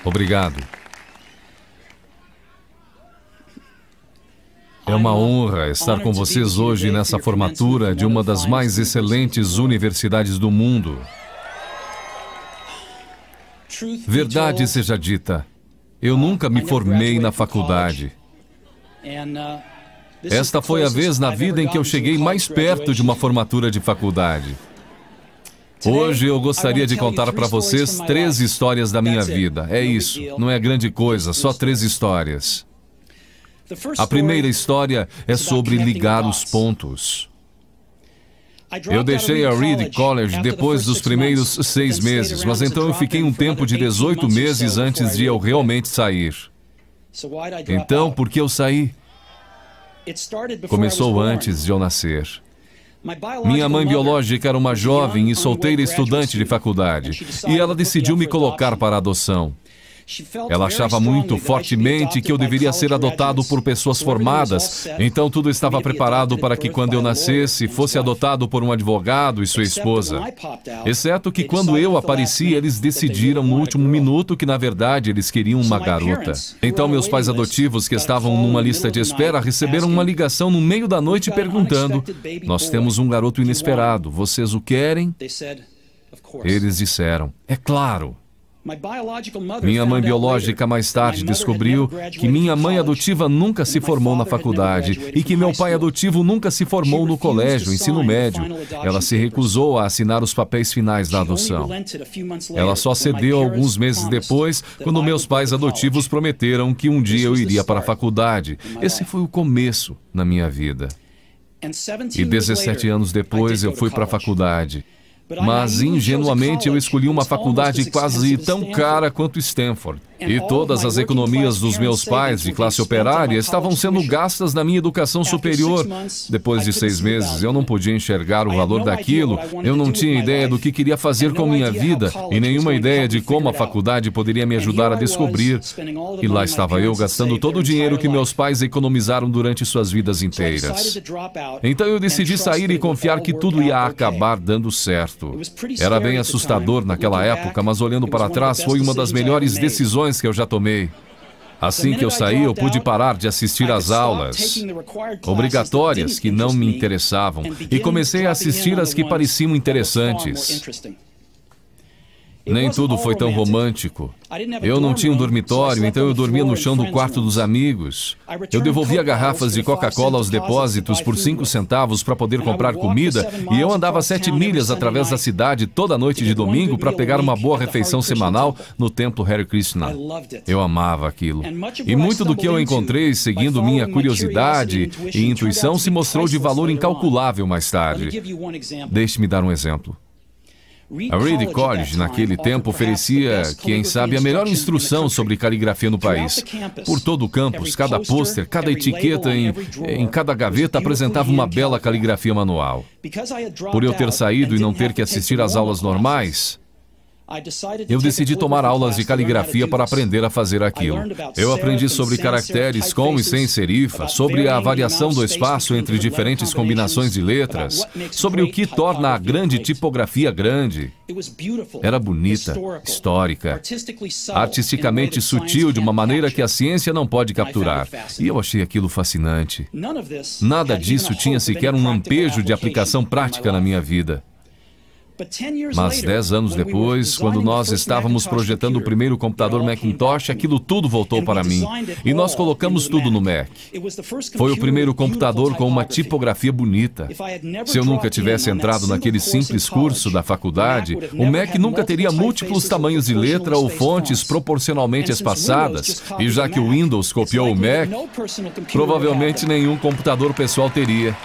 Obrigado. É uma honra estar com vocês hoje nessa formatura de uma das mais excelentes universidades do mundo. Verdade seja dita, eu nunca me formei na faculdade. Esta foi a vez na vida em que eu cheguei mais perto de uma formatura de faculdade. Hoje eu gostaria de contar para vocês 3 histórias da minha vida. É isso, não é grande coisa, só 3 histórias. A primeira história é sobre ligar os pontos. Eu deixei a Reed College depois dos primeiros 6 meses, mas então eu fiquei um tempo de 18 meses antes de eu realmente sair. Então, por que eu saí? Começou antes de eu nascer. Minha mãe biológica era uma jovem e solteira estudante de faculdade, e ela decidiu me colocar para adoção. Ela achava muito fortemente que eu deveria ser adotado por pessoas formadas, então tudo estava preparado para que quando eu nascesse, fosse adotado por um advogado e sua esposa. Exceto que quando eu apareci, eles decidiram no último minuto que na verdade eles queriam uma garota. Então meus pais adotivos, que estavam numa lista de espera, receberam uma ligação no meio da noite perguntando: "Nós temos um garoto inesperado, vocês o querem?" Eles disseram: "É claro." Minha mãe biológica mais tarde descobriu que minha mãe adotiva nunca se formou na faculdade e que meu pai adotivo nunca se formou no colégio, ensino médio. Ela se recusou a assinar os papéis finais da adoção. Ela só cedeu alguns meses depois, quando meus pais adotivos prometeram que um dia eu iria para a faculdade. Esse foi o começo na minha vida. E 17 anos depois eu fui para a faculdade. Mas, ingenuamente, eu escolhi uma faculdade quase tão cara quanto Stanford. E todas as economias dos meus pais, de classe operária, estavam sendo gastas na minha educação superior. Depois de 6 meses, eu não podia enxergar o valor daquilo, eu não tinha ideia do que queria fazer com minha vida, e nenhuma ideia de como a faculdade poderia me ajudar a descobrir. E lá estava eu, gastando todo o dinheiro que meus pais economizaram durante suas vidas inteiras. Então eu decidi sair e confiar que tudo ia acabar dando certo. Era bem assustador naquela época, mas olhando para trás, foi uma das melhores decisões que eu já tomei. Assim que eu saí, eu pude parar de assistir às aulas obrigatórias que não me interessavam e comecei a assistir as que pareciam interessantes. Nem tudo foi tão romântico. Eu não tinha um dormitório, então eu dormia no chão do quarto dos amigos. Eu devolvia garrafas de Coca-Cola aos depósitos por 5 centavos para poder comprar comida, e eu andava 7 milhas através da cidade toda noite de domingo para pegar uma boa refeição semanal no templo Hare Krishna. Eu amava aquilo. E muito do que eu encontrei seguindo minha curiosidade e intuição se mostrou de valor incalculável mais tarde. Deixe-me dar um exemplo. A Reed College, naquele tempo, oferecia, quem sabe, a melhor instrução sobre caligrafia no país. Por todo o campus, cada pôster, cada etiqueta em cada gaveta apresentava uma bela caligrafia manual. Por eu ter saído e não ter que assistir às aulas normais, eu decidi tomar aulas de caligrafia para aprender a fazer aquilo. Eu aprendi sobre caracteres com e sem serifa, sobre a variação do espaço entre diferentes combinações de letras, sobre o que torna a grande tipografia grande. Era bonita, histórica, artisticamente sutil de uma maneira que a ciência não pode capturar. E eu achei aquilo fascinante. Nada disso tinha sequer um lampejo de aplicação prática na minha vida. Mas 10 anos depois, quando nós estávamos projetando o primeiro computador Macintosh, aquilo tudo voltou para mim. E nós colocamos tudo no Mac. Foi o primeiro computador com uma tipografia bonita. Se eu nunca tivesse entrado naquele simples curso da faculdade, o Mac nunca teria múltiplos tamanhos de letra ou fontes proporcionalmente espaçadas. E já que o Windows copiou o Mac, provavelmente nenhum computador pessoal teria.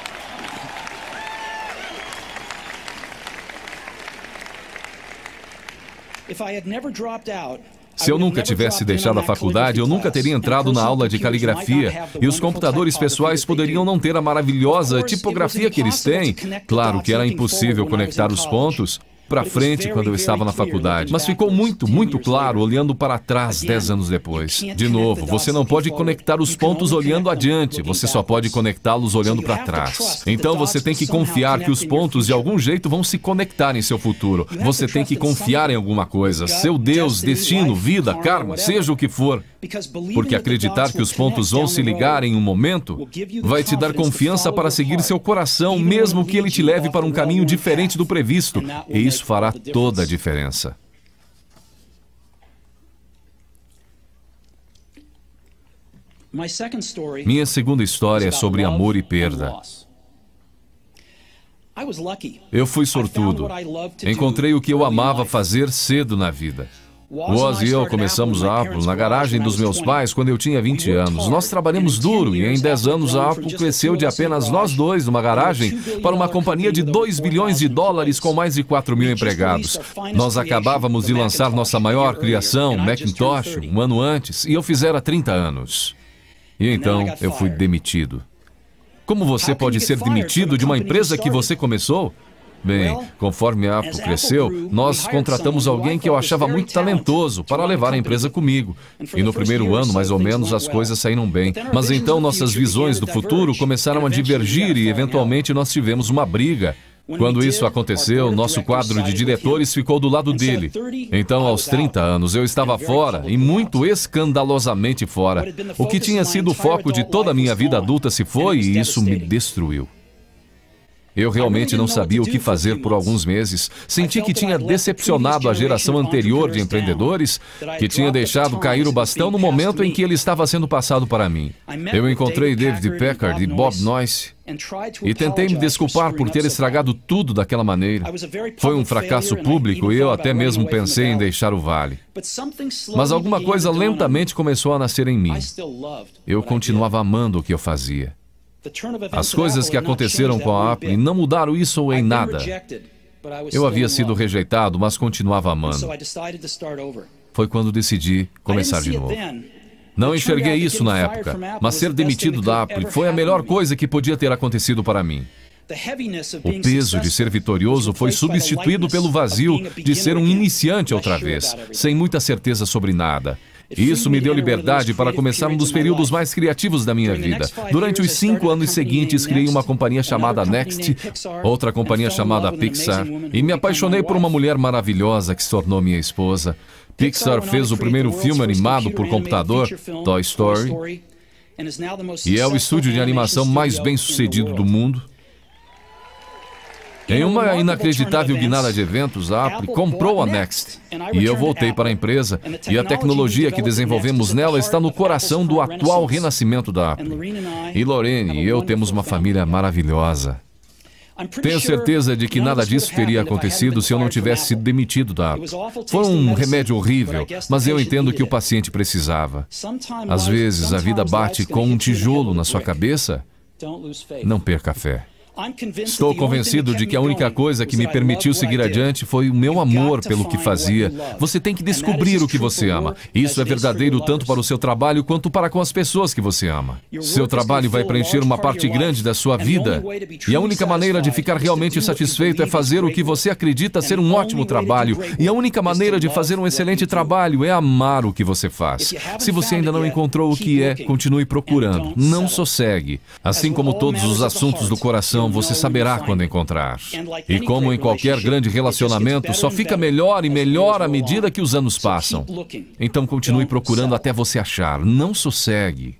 Se eu nunca tivesse deixado a faculdade, eu nunca teria entrado na aula de caligrafia, e os computadores pessoais poderiam não ter a maravilhosa tipografia que eles têm. Claro que era impossível conectar os pontos, para frente quando eu estava na faculdade, mas ficou muito claro olhando para trás 10 anos depois. De novo, você não pode conectar os pontos olhando adiante, você só pode conectá-los olhando para trás. Então você tem que confiar que os pontos de algum jeito vão se conectar em seu futuro. Você tem que confiar em alguma coisa, seu Deus, destino, vida, karma, seja o que for. Porque acreditar que os pontos vão se ligar em um momento vai te dar confiança para seguir seu coração, mesmo que ele te leve para um caminho diferente do previsto. E isso fará toda a diferença. Minha segunda história é sobre amor e perda. Eu fui sortudo. Encontrei o que eu amava fazer cedo na vida. Woz e eu começamos a Apple na garagem dos meus pais quando eu tinha 20 anos. Nós trabalhamos duro e em 10 anos a Apple cresceu de apenas nós dois numa garagem para uma companhia de 2 bilhões de dólares com mais de 4 mil empregados. Nós acabávamos de lançar nossa maior criação, Macintosh, um ano antes, e eu fizera 30 anos. E então eu fui demitido. Como você pode ser demitido de uma empresa que você começou? Bem, conforme a Apple cresceu, nós contratamos alguém que eu achava muito talentoso para levar a empresa comigo. E no primeiro ano, mais ou menos, as coisas saíram bem. Mas então nossas visões do futuro começaram a divergir e, eventualmente, nós tivemos uma briga. Quando isso aconteceu, nosso quadro de diretores ficou do lado dele. Então, aos 30 anos, eu estava fora, e muito escandalosamente fora. O que tinha sido o foco de toda a minha vida adulta se foi, e isso me destruiu. Eu realmente não sabia o que fazer por alguns meses. Senti que tinha decepcionado a geração anterior de empreendedores, que tinha deixado cair o bastão no momento em que ele estava sendo passado para mim. Eu encontrei David Packard e Bob Noyce e tentei me desculpar por ter estragado tudo daquela maneira. Foi um fracasso público e eu até mesmo pensei em deixar o vale. Mas alguma coisa lentamente começou a nascer em mim. Eu continuava amando o que eu fazia. As coisas que aconteceram com a Apple não mudaram isso em nada. Eu havia sido rejeitado, mas continuava amando. Foi quando decidi começar de novo. Não enxerguei isso na época, mas ser demitido da Apple foi a melhor coisa que podia ter acontecido para mim. O peso de ser vitorioso foi substituído pelo vazio de ser um iniciante outra vez, sem muita certeza sobre nada. Isso me deu liberdade para começar um dos períodos mais criativos da minha vida. Durante os 5 anos seguintes, criei uma companhia chamada Next, outra companhia chamada Pixar, e me apaixonei por uma mulher maravilhosa que se tornou minha esposa. Pixar fez o primeiro filme animado por computador, Toy Story, e é o estúdio de animação mais bem-sucedido do mundo. Em uma inacreditável guinada de eventos, a Apple comprou a Next. E eu voltei para a empresa, e a tecnologia que desenvolvemos nela está no coração do atual renascimento da Apple. E Lorraine e eu temos uma família maravilhosa. Tenho certeza de que nada disso teria acontecido se eu não tivesse sido demitido da Apple. Foi um remédio horrível, mas eu entendo que o paciente precisava. Às vezes, a vida bate com um tijolo na sua cabeça. Não perca a fé. Estou convencido de que a única coisa que me permitiu seguir adiante foi o meu amor pelo que fazia. Você tem que descobrir o que você ama. Isso é verdadeiro tanto para o seu trabalho quanto para com as pessoas que você ama. Seu trabalho vai preencher uma parte grande da sua vida. E a única maneira de ficar realmente satisfeito é fazer o que você acredita ser um ótimo trabalho. E a única maneira de fazer um excelente trabalho é amar o que você faz. Se você ainda não encontrou o que é, continue procurando. Não sossegue. Assim como todos os assuntos do coração, você saberá quando encontrar. E como em qualquer grande relacionamento, só fica melhor e melhor à medida que os anos passam. Então continue procurando até você achar. Não sossegue.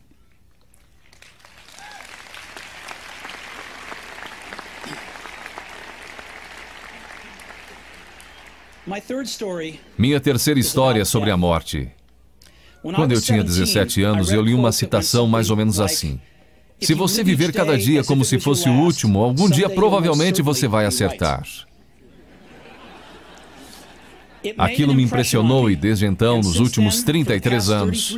Minha terceira história é sobre a morte. Quando eu tinha 17 anos, eu li uma citação mais ou menos assim: se você viver cada dia como se fosse o último, algum dia provavelmente você vai acertar. Aquilo me impressionou e desde então, nos últimos 33 anos,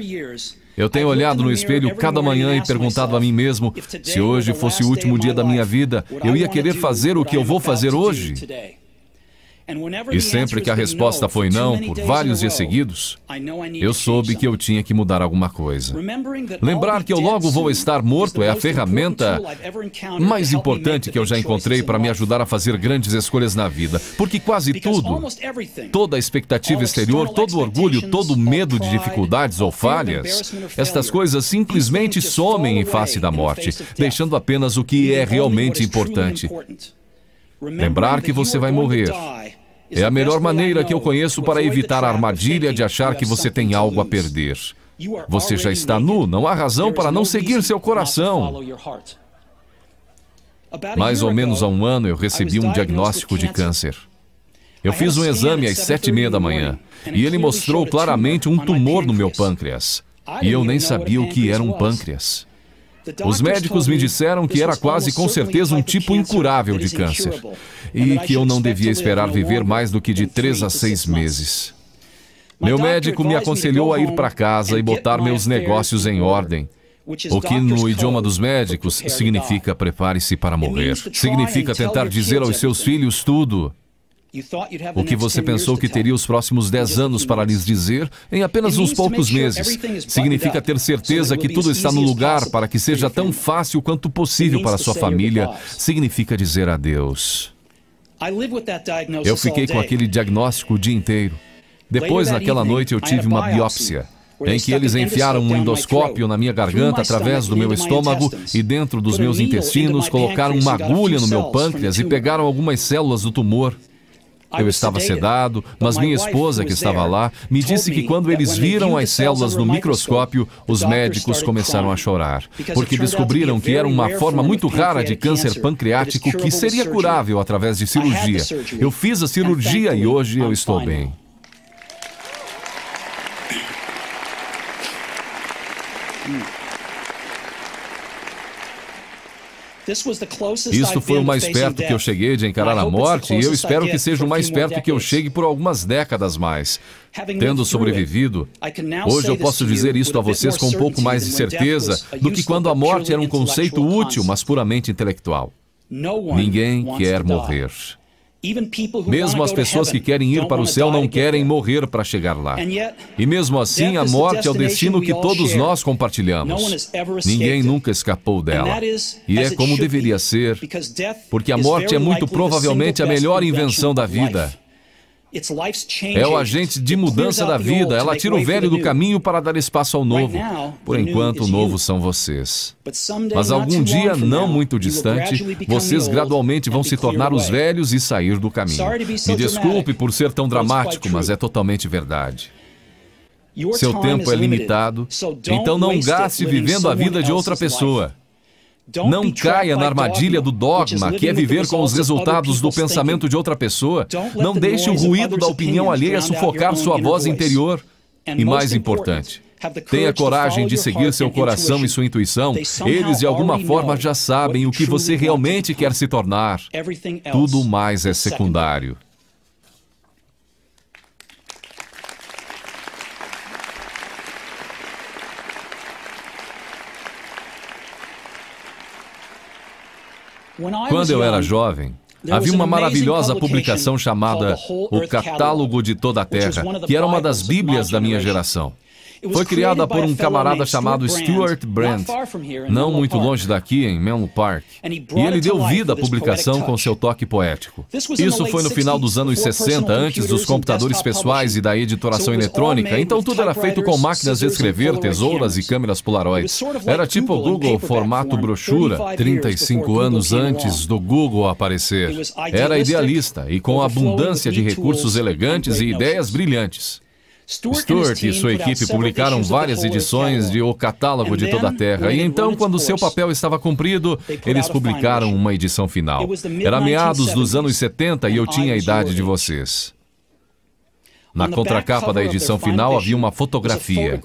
eu tenho olhado no espelho cada manhã e perguntado a mim mesmo, se hoje fosse o último dia da minha vida, eu ia querer fazer o que eu vou fazer hoje? E sempre que a resposta foi não, por vários dias seguidos, eu soube que eu tinha que mudar alguma coisa. Lembrar que eu logo vou estar morto é a ferramenta mais importante que eu já encontrei para me ajudar a fazer grandes escolhas na vida. Porque quase tudo, toda a expectativa exterior, todo o orgulho, todo o medo de dificuldades ou falhas, estas coisas simplesmente somem em face da morte, deixando apenas o que é realmente importante. Lembrar que você vai morrer é a melhor maneira que eu conheço para evitar a armadilha de achar que você tem algo a perder. Você já está nu, não há razão para não seguir seu coração. Mais ou menos há um ano eu recebi um diagnóstico de câncer. Eu fiz um exame às 7h30 da manhã e ele mostrou claramente um tumor no meu pâncreas. E eu nem sabia o que era um pâncreas. Os médicos me disseram que era quase com certeza um tipo incurável de câncer e que eu não devia esperar viver mais do que de 3 a 6 meses. Meu médico me aconselhou a ir para casa e botar meus negócios em ordem, o que no idioma dos médicos significa prepare-se para morrer. Significa tentar dizer aos seus filhos tudo o que você pensou que teria os próximos 10 anos para lhes dizer em apenas uns poucos meses. Significa ter certeza que tudo está no lugar para que seja tão fácil quanto possível para sua família. Significa dizer adeus. Eu fiquei com aquele diagnóstico o dia inteiro. Depois, naquela noite, eu tive uma biópsia, em que eles enfiaram um endoscópio na minha garganta através do meu estômago e dentro dos meus intestinos, colocaram uma agulha no meu pâncreas e pegaram algumas células do tumor. Eu estava sedado, mas minha esposa, que estava lá, me disse que quando eles viram as células no microscópio, os médicos começaram a chorar, porque descobriram que era uma forma muito rara de câncer pancreático que seria curável através de cirurgia. Eu fiz a cirurgia e hoje eu estou bem. Isto foi o mais perto que eu cheguei de encarar a morte e eu espero que seja o mais perto que eu chegue por algumas décadas mais. Tendo sobrevivido, hoje eu posso dizer isto a vocês com um pouco mais de certeza do que quando a morte era um conceito útil, mas puramente intelectual. Ninguém quer morrer. Mesmo as pessoas que querem ir para o céu não querem morrer para chegar lá. E mesmo assim, a morte é o destino que todos nós compartilhamos. Ninguém nunca escapou dela. E é como deveria ser, porque a morte é muito provavelmente a melhor invenção da vida. É o agente de mudança da vida. Ela tira o velho do caminho para dar espaço ao novo. Por enquanto, o novo são vocês. Mas algum dia, não muito distante, vocês gradualmente vão se tornar os velhos e sair do caminho. Me desculpe por ser tão dramático, mas é totalmente verdade. Seu tempo é limitado, então não gaste vivendo a vida de outra pessoa. Não caia na armadilha do dogma, que é viver com os resultados do pensamento de outra pessoa. Não deixe o ruído da opinião alheia sufocar sua voz interior. E mais importante, tenha coragem de seguir seu coração e sua intuição. Eles, de alguma forma, já sabem o que você realmente quer se tornar. Tudo mais é secundário. Quando eu era jovem, havia uma maravilhosa publicação chamada O Catálogo de Toda a Terra, que era uma das bíblias da minha geração. Foi criada por um camarada chamado Stuart Brand, não muito longe daqui, em Menlo Park. E ele deu vida à publicação com seu toque poético. Isso foi no final dos anos 60, antes dos computadores pessoais e da editoração eletrônica, então tudo era feito com máquinas de escrever, tesouras e câmeras Polaroid. Era tipo o Google formato brochura, 35 anos antes do Google aparecer. Era idealista e com abundância de recursos elegantes e ideias brilhantes. Stuart e sua equipe publicaram várias edições de O Catálogo de Toda a Terra, e então, quando seu papel estava cumprido, eles publicaram uma edição final. Era meados dos anos 70 e eu tinha a idade de vocês. Na contracapa da edição final havia uma fotografia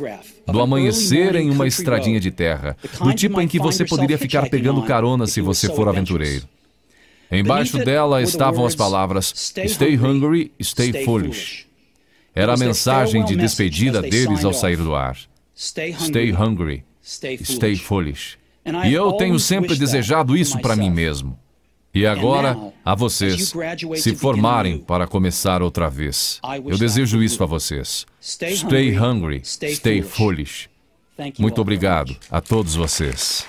do amanhecer em uma estradinha de terra, do tipo em que você poderia ficar pegando carona se você for aventureiro. Embaixo dela estavam as palavras Stay Hungry, Stay Foolish. Era a mensagem de despedida deles ao sair do ar. Stay hungry, stay foolish. E eu tenho sempre desejado isso para mim mesmo. E agora, a vocês se formarem para começar outra vez. Eu desejo isso a vocês. Stay hungry, stay foolish. Muito obrigado a todos vocês.